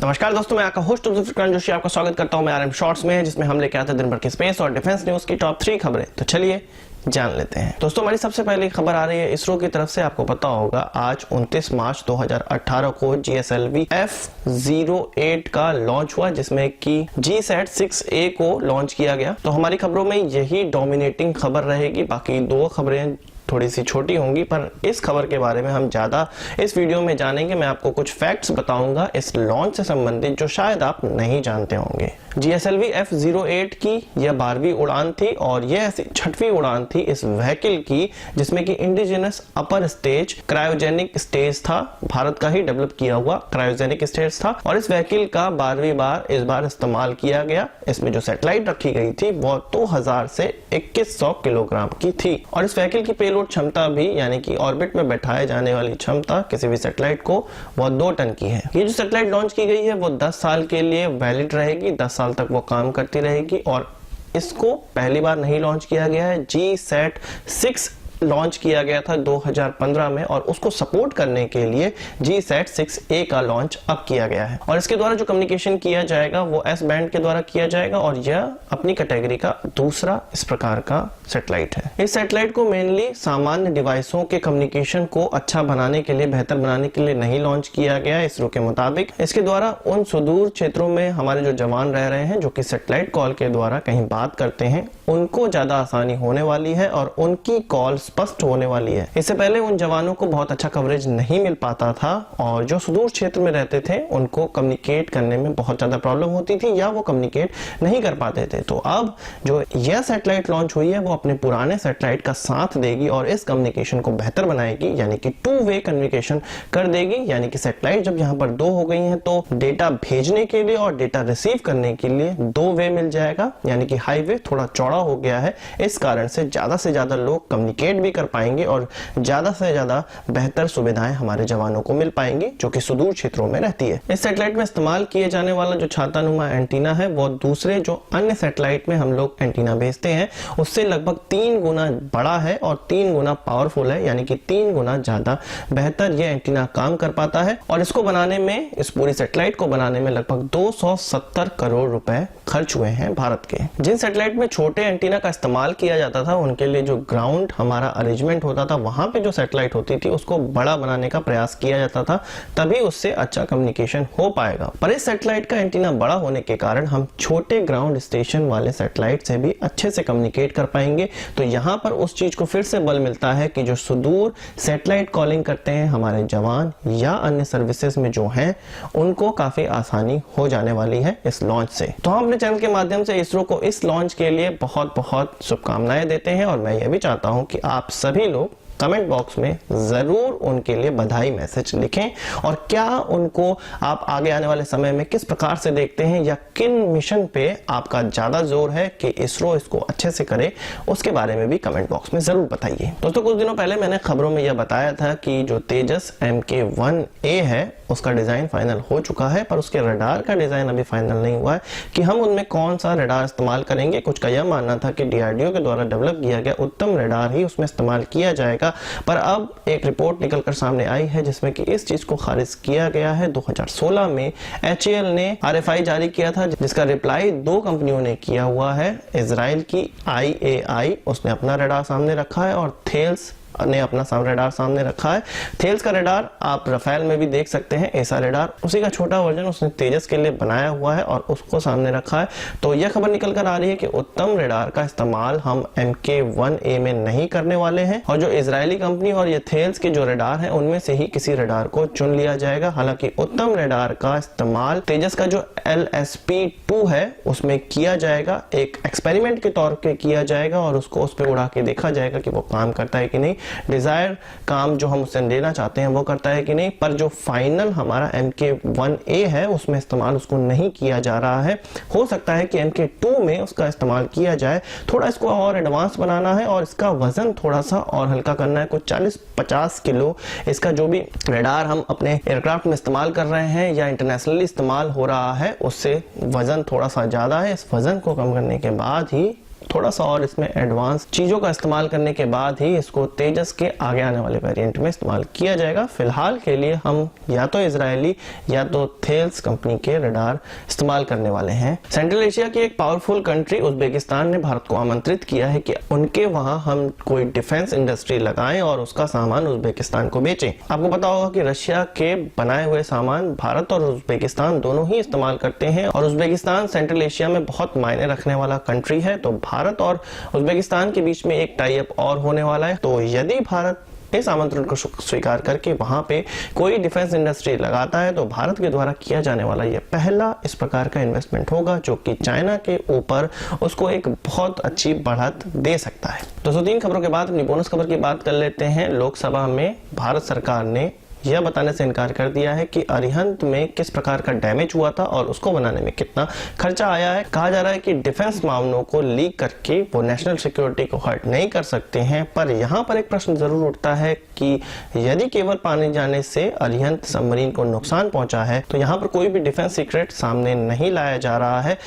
नमस्कार दोस्तों, मैं आपका होस्ट जोशी आपका स्वागत करता हूं मैं आरएम शॉर्ट्स में, जिसमें हम लेके आते हैं दिन भर की स्पेस और डिफेंस न्यूज की टॉप 3 खबरें। तो चलिए जान लेते हैं। दोस्तों, हमारी सबसे पहली खबर आ रही है इसरो की तरफ से। आपको पता होगा आज 29 मार्च 2018 को GSLV F08 का लॉन्च हुआ, जिसमें कि GSAT-6A को लॉन्च किया गया। तो हमारी खबरों में यही डोमिनेटिंग खबर रहेगी, बाकी दो खबरें थोड़ी सी छोटी होंगी, पर इस खबर के बारे में हम ज्यादा इस वीडियो में जानेंगे। मैं आपको कुछ फैक्ट्स बताऊंगा इस लॉन्च से संबंधित जो शायद आप नहीं जानते होंगे। GSLV F08 की यह 12वीं उड़ान थी और यह ऐसी 6वीं उड़ान थी इस व्हीकल की, जिसमें कि indigenous upper stage cryogenic stage था, भारत का ही डेवलप किया हुआ क्रायोजेनिक स्टेज था। और इस व्हीकल का 12वीं बार इस बार इस्तेमाल किया गया। इसमें जो सैटेलाइट रखी गई थी वो 2000 से 2100 किलोग्राम की थी। और इस व्हीकल की पेलोड क्षमता भी, यानी कि ऑर्बिट में बैठाए जाने वाली क्षमता किसी भी सैटेलाइट को, वो 2 टन की है। ये जो सैटेलाइट लॉन्च की गई है वो 10 साल के लिए वैलिड रहेगी, 10 साल तक वो काम करती रहेगी। और इसको पहली बार नहीं लॉन्च किया गया है, GSAT-6 लॉन्च किया गया था 2015 में, और उसको सपोर्ट करने के लिए GSAT-6A का लॉन्च अब किया गया है। और इसके द्वारा जो कम्युनिकेशन किया जाएगा वो S बैंड के द्वारा किया जाएगा, और यह अपनी कैटेगरी का दूसरा इस प्रकार का सैटेलाइट है। इस सैटेलाइट को मेनली सामान्य डिवाइसों के कम्युनिकेशन को अच्छा बनाने के लिए, बेहतर बनाने के लिए नहीं लॉन्च किया गया है इसरो के मुताबिक। इसके द्वारा उन सुदूर क्षेत्रों में हमारे जो जवान रह रहे हैं, जो कि सैटेलाइट कॉल के द्वारा कहीं बात करते हैं, उनको ज्यादा आसानी होने वाली है और उनकी कॉल स्पष्ट होने वाली है। इससे पहले उन जवानों को बहुत अच्छा कवरेज नहीं मिल पाता था, और जो सुदूर क्षेत्र में रहते थे उनको कम्युनिकेट करने में बहुत ज्यादा प्रॉब्लम होती थी, या वो कम्युनिकेट नहीं कर पाते थे। तो अब जो यह सैटेलाइट लॉन्च हुई है वो अपने पुराने सैटेलाइट का साथ देगी और इस कम्युनिकेशन को बेहतर बनाएगी, यानी कि 2-वे कम्युनिकेशन कर देगी। यानी कि सैटेलाइट जब यहाँ पर 2 हो गई हैं तो डेटा भेजने के लिए और डेटा रिसीव करने के लिए 2 वे मिल जाएगा, यानी कि हाईवे थोड़ा चौड़ा हो गया है। इस कारण से ज्यादा लोग कम्युनिकेट भी कर पाएंगे और ज्यादा से ज्यादा बेहतर सुविधाएं हमारे जवानों को मिल पाएंगी, जो कि सुदूर क्षेत्रों में रहती है। इस सैटेलाइट में इस्तेमाल किए जाने वाला जो छातानुमा एंटीना है वो दूसरे जो अन्य सैटेलाइट में हम लोग एंटीना भेजते हैं उससे लगभग 3 गुना बड़ा है और 3 गुना पावरफुल है, यानी कि 3 गुना ज्यादा बेहतर यह एंटीना काम कर पाता है। और इसको बनाने में, इस पूरी सैटेलाइट को बनाने में लगभग 270 करोड़ रुपए खर्च हुए हैं भारत के। जिन सैटेलाइट में छोटे एंटीना का इस्तेमाल किया जाता था उनके लिए जो ग्राउंड हमारा अरेंजमेंट होता था, वहां पे जो सैटेलाइट होती थी उसको बड़ा बनाने का प्रयास किया जाता था, तभी उससे अच्छा कम्युनिकेशन हो पाएगा। पर इस सैटेलाइट का एंटीना बड़ा होने के कारण हम छोटे ग्राउंड स्टेशन वाले सैटेलाइट से भी अच्छे से कम्युनिकेट कर पाएंगे। तो यहाँ पर उस चीज को फिर से बल मिलता है कि जो सुदूर सैटेलाइट कॉलिंग करते हैं हमारे जवान या अन्य सर्विसेज में जो हैं, उनको काफी आसानी हो जाने वाली है इस लॉन्च से। तो हम अपने चैनल के माध्यम से इसरो को इस लॉन्च के लिए बहुत बहुत शुभकामनाएं देते हैं, और मैं यह भी चाहता हूं कि आप सभी लोग कमेंट बॉक्स में जरूर उनके लिए बधाई मैसेज लिखें, और क्या उनको आप आगे आने वाले समय में किस प्रकार से देखते हैं, या किन मिशन पे आपका ज्यादा जोर है कि इसरो इसको अच्छे से करे, उसके बारे में भी कमेंट बॉक्स में जरूर बताइए। दोस्तों, कुछ दिनों पहले मैंने खबरों में यह बताया था कि जो तेजस MK-1A है उसका डिजाइन फाइनल हो चुका है, पर उसके रडार का डिजाइन अभी फाइनल नहीं हुआ है कि हम उनमें कौन सा रडार इस्तेमाल करेंगे। कुछ का यह मानना था कि DRDO के द्वारा डेवलप किया गया उत्तम रडार ही उसमें इस्तेमाल किया जाएगा, पर अब एक रिपोर्ट निकलकर सामने आई है जिसमें कि इस चीज को खारिज किया गया है। 2016 में HAL ने RFI जारी किया था, जिसका रिप्लाई 2 कंपनियों ने किया हुआ है। इजराइल की IAI, उसने अपना रडार सामने रखा है, और थेल्स ने अपना रडार सामने रखा है। थेल्स का रडार आप राफेल में भी देख सकते हैं, ऐसा रडार उसी का छोटा वर्जन उसने तेजस के लिए बनाया हुआ है और उसको सामने रखा है। तो यह खबर निकल कर आ रही है कि उत्तम रडार का इस्तेमाल हम MK-1A में नहीं करने वाले हैं, और जो इजरायली कंपनी और ये थेल्स के जो रडार है उनमें से ही किसी रडार को चुन लिया जाएगा। हालांकि उत्तम रडार का इस्तेमाल तेजस का जो LSP-2 है उसमें किया जाएगा, एक एक्सपेरिमेंट के तौर पे किया जाएगा, और उसको उस पर उड़ा के देखा जाएगा कि वो काम करता है कि नहीं, डिजायर काम जो हम उससे लेना चाहते हैं वो करता है कि नहीं। पर जो फाइनल हमारा MK-1A है उसमें इस्तेमाल उसको नहीं किया जा रहा है। हो सकता है कि MK-2 में उसका इस्तेमाल किया जाए। थोड़ा इसको और एडवांस बनाना है और इसका वजन थोड़ा सा और हल्का करना है, कुछ 40-50 किलो। इसका जो भी रडार हम अपने एयरक्राफ्ट में इस्तेमाल कर रहे हैं या इंटरनेशनली इस्तेमाल हो रहा है उससे वजन थोड़ा सा ज्यादा है। इस वजन को कम करने के बाद ही थोड़ा सा और इसमें एडवांस चीजों का इस्तेमाल करने के बाद ही इसको तेजस के आगे आने वाले वेरिएंट में इस्तेमाल किया जाएगा। फिलहाल के लिए हम या तो इजरायली या तो थेल्स कंपनी के रडार इस्तेमाल करने वाले हैं। सेंट्रल एशिया की एक पावरफुल कंट्री उज्बेकिस्तान ने भारत को आमंत्रित किया है कि उनके वहां हम कोई डिफेंस इंडस्ट्री लगाएं और उसका सामान उज्बेकिस्तान को बेचें। आपको पता होगा कि रशिया के बनाए हुए सामान भारत और उज्बेकिस्तान दोनों ही इस्तेमाल करते हैं और उज्बेकिस्तान सेंट्रल एशिया में बहुत मायने रखने वाला कंट्री है। तो भारत और उज्बेकिस्तान के बीच में एक टाई अप और होने वाला है। तो यदि भारत इस आमंत्रण को स्वीकार करके वहां पे कोई डिफेंस इंडस्ट्री लगाता है तो भारत के द्वारा किया जाने वाला यह पहला इस प्रकार का इन्वेस्टमेंट होगा जो कि चाइना के ऊपर उसको एक बहुत अच्छी बढ़त दे सकता है। दोस्तों 3 खबरों के बाद अपनी बोनस खबर की बात कर लेते हैं। लोकसभा में भारत सरकार ने यह बताने से इनकार कर दिया है कि अरिहंत में किस प्रकार का डैमेज हुआ था और उसको बनाने में कितना खर्चा आया है। कहा जा रहा है कि डिफेंस मामलों को लीक करके वो नेशनल सिक्योरिटी को हर्ट नहीं कर सकते हैं, पर यहाँ पर एक प्रश्न जरूर उठता है कि यदि केवल पानी जाने से अरिहंत सबमरीन को नुकसान पहुंचा है तो यहाँ पर कोई भी डिफेंस सीक्रेट सामने नहीं लाया जा रहा है।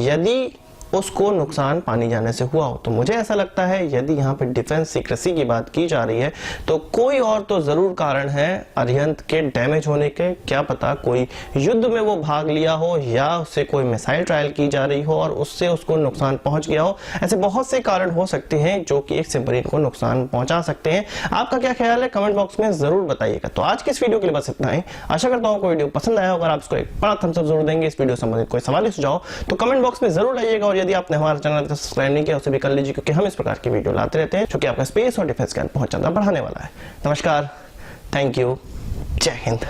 यदि उसको नुकसान पानी जाने से हुआ हो तो मुझे ऐसा लगता है यदि यहाँ पे डिफेंस सीक्रेसी की बात की जा रही है तो कोई और तो जरूर कारण है अरिहंत के डैमेज होने के। क्या पता कोई युद्ध में वो भाग लिया हो या उससे कोई मिसाइल ट्रायल की जा रही हो और उससे उसको नुकसान पहुंच गया हो। ऐसे बहुत से कारण हो सकते हैं जो कि एक सबमरीन को नुकसान पहुंचा सकते हैं। आपका क्या ख्याल है कमेंट बॉक्स में जरूर बताइएगा। तो आज की इस वीडियो के लिए बस इतना ही। आशा करता हूँ वीडियो पसंद आया होगा। आप इसको एक बड़ा थम्स अप जरूर देंगे। इस वीडियो संबंधित कोई सवाल सुझाव तो कमेंट बॉक्स में जरूर लाइएगा। यदि आपने हमारा चैनल सब्सक्राइब नहीं किया उसे भी कर लीजिए क्योंकि हम इस प्रकार की वीडियो लाते रहते हैं जो कि आपका स्पेस और डिफेंस ज्ञान बहुत ज्यादा बढ़ाने वाला है। नमस्कार, थैंक यू, जय हिंद।